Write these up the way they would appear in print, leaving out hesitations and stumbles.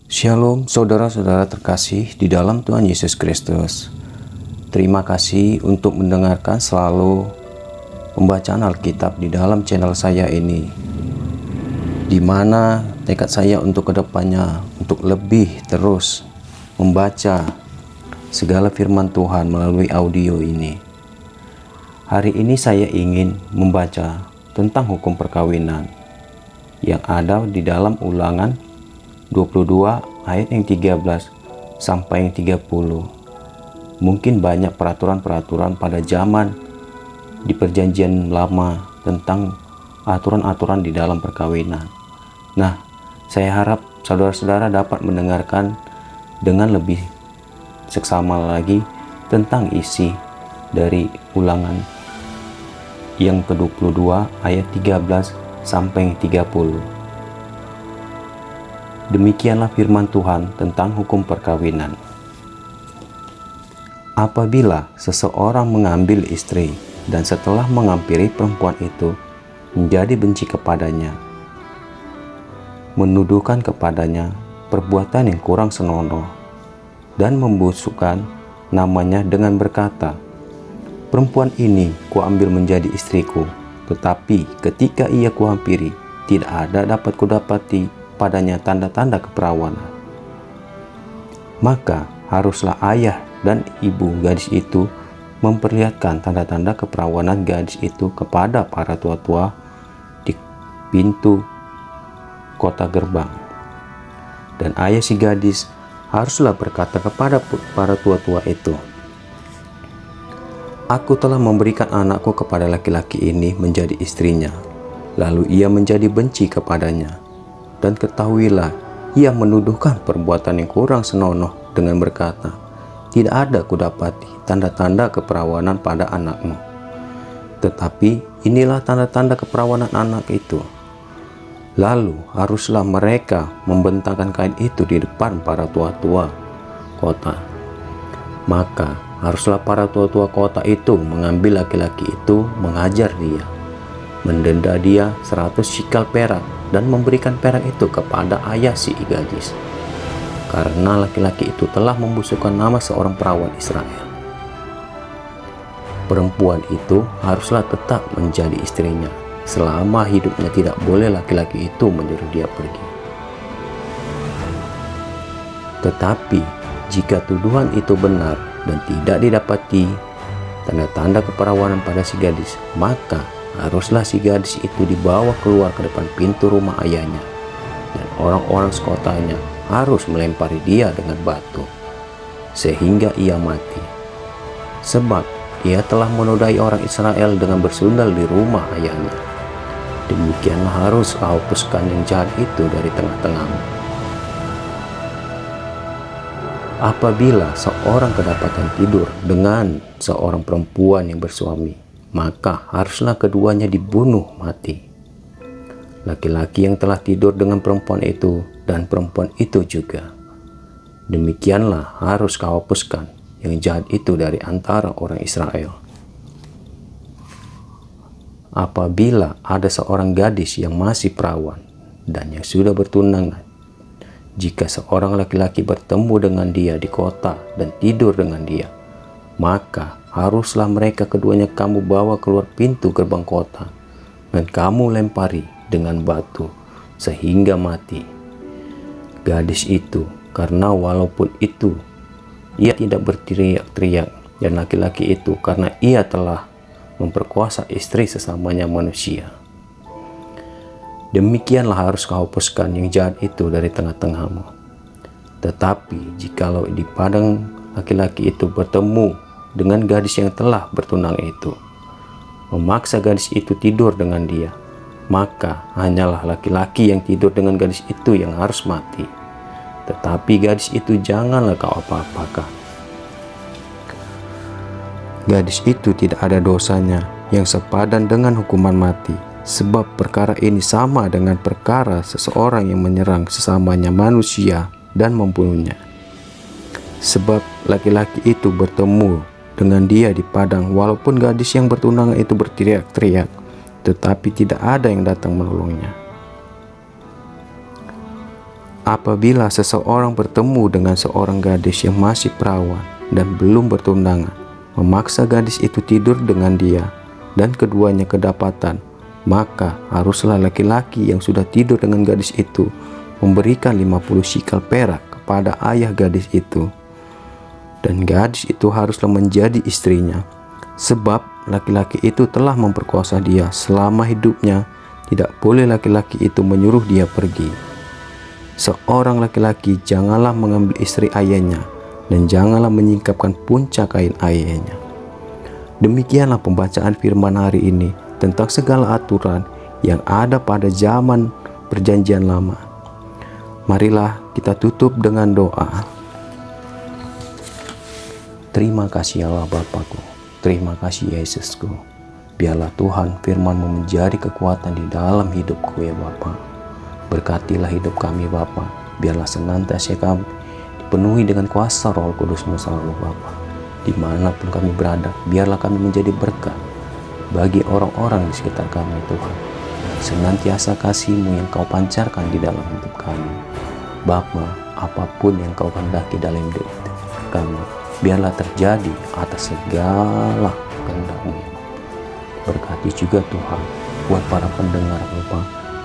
Shalom saudara-saudara terkasih di dalam Tuhan Yesus Kristus. Terima kasih untuk mendengarkan selalu pembacaan Alkitab di dalam channel saya ini, di mana tekad saya untuk kedepannya untuk lebih terus membaca segala firman Tuhan melalui audio ini. Hari ini saya ingin membaca tentang hukum perkawinan yang ada di dalam Ulangan 22 ayat yang 13 sampai yang 30. Mungkin banyak peraturan-peraturan pada zaman di perjanjian lama tentang aturan-aturan di dalam perkawinan. Nah, saya harap saudara-saudara dapat mendengarkan dengan lebih seksama lagi tentang isi dari Ulangan yang ke-22 ayat 13 sampai 30. Demikianlah firman Tuhan tentang hukum perkawinan. Apabila seseorang mengambil istri dan setelah mengampiri perempuan itu menjadi benci kepadanya, menuduhkan kepadanya perbuatan yang kurang senonoh, dan membusukkan namanya dengan berkata, "Perempuan ini kuambil menjadi istriku, tetapi ketika ia kuhampiri, tidak ada dapat kudapati padanya tanda-tanda keperawanan." Maka haruslah ayah dan ibu gadis itu memperlihatkan tanda-tanda keperawanan gadis itu kepada para tua-tua di pintu kota gerbang. Dan ayah si gadis haruslah berkata kepada para tua-tua itu, "Aku telah memberikan anakku kepada laki-laki ini menjadi istrinya, lalu ia menjadi benci kepadanya. Dan ketahuilah, ia menuduhkan perbuatan yang kurang senonoh dengan berkata, tidak ada kudapati tanda-tanda keperawanan pada anakmu. Tetapi inilah tanda-tanda keperawanan anak itu." Lalu haruslah mereka membentangkan kain itu di depan para tua-tua kota. Maka haruslah para tua-tua kota itu mengambil laki-laki itu, mengajar dia, mendenda dia 100 shikal perak, dan memberikan perak itu kepada ayah si gadis, karena laki-laki itu telah membusukkan nama seorang perawan Israel. Perempuan itu haruslah tetap menjadi istrinya selama hidupnya, tidak boleh laki-laki itu menyuruh dia pergi. Tetapi jika tuduhan itu benar dan tidak didapati tanda-tanda keperawanan pada si gadis, maka haruslah si gadis itu dibawa keluar ke depan pintu rumah ayahnya, dan orang-orang sekotanya harus melempari dia dengan batu sehingga ia mati, sebab ia telah menodai orang Israel dengan bersundal di rumah ayahnya. Demikianlah harus kau hapuskan yang jahat itu dari tengah-tengahmu. Apabila seorang kedapatan tidur dengan seorang perempuan yang bersuami, maka haruslah keduanya dibunuh mati, laki-laki yang telah tidur dengan perempuan itu dan perempuan itu juga. Demikianlah harus kau hapuskan yang jahat itu dari antara orang Israel. Apabila ada seorang gadis yang masih perawan dan yang sudah bertunangan, jika seorang laki-laki bertemu dengan dia di kota dan tidur dengan dia, maka haruslah mereka keduanya kamu bawa keluar pintu gerbang kota dan kamu lempari dengan batu sehingga mati gadis itu, karena walaupun itu ia tidak berteriak-teriak, dan laki-laki itu karena ia telah memperkosa istri sesamanya manusia. Demikianlah harus kau hapuskan yang jahat itu dari tengah-tengahmu. Tetapi jikalau di padang laki-laki itu bertemu dengan gadis yang telah bertunang itu, memaksa gadis itu tidur dengan dia, maka hanyalah laki-laki yang tidur dengan gadis itu yang harus mati. Tetapi gadis itu janganlah kau apa-apakan. Gadis itu tidak ada dosanya yang sepadan dengan hukuman mati, sebab perkara ini sama dengan perkara seseorang yang menyerang sesamanya manusia dan membunuhnya. Sebab laki-laki itu bertemu dengan dia di padang, walaupun gadis yang bertunangan itu berteriak-teriak, tetapi tidak ada yang datang menolongnya. Apabila seseorang bertemu dengan seorang gadis yang masih perawan dan belum bertunangan, memaksa gadis itu tidur dengan dia, dan keduanya kedapatan, maka haruslah laki-laki yang sudah tidur dengan gadis itu memberikan 50 sikal perak kepada ayah gadis itu. Dan gadis itu haruslah menjadi istrinya, sebab laki-laki itu telah memperkosa dia selama hidupnya. Tidak boleh laki-laki itu menyuruh dia pergi. Seorang laki-laki janganlah mengambil istri ayahnya, dan janganlah menyingkapkan puncak kain ayahnya. Demikianlah pembacaan firman hari ini tentang segala aturan yang ada pada zaman Perjanjian Lama. Marilah kita tutup dengan doa. Terima kasih Allah Bapakku, terima kasih Yesusku. Biarlah Tuhan firman-Mu menjadi kekuatan di dalam hidupku ya Bapa. Berkatilah hidup kami Bapa. Biarlah senantiasa kami dipenuhi dengan kuasa Roh Kudus-Mu selalu Bapa. Dimanapun kami berada, biarlah kami menjadi berkat bagi orang-orang di sekitar kami Tuhan. Senantiasa kasih-Mu yang Kau pancarkan di dalam hidup kami Bapa. Apapun yang Kau kehendaki dalam hidup kami, biarlah terjadi atas segala kehendak-Mu ya. Berkati juga Tuhan buat para pendengar Bapa,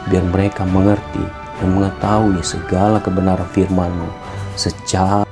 biar mereka mengerti dan mengetahui segala kebenaran firman-Mu secara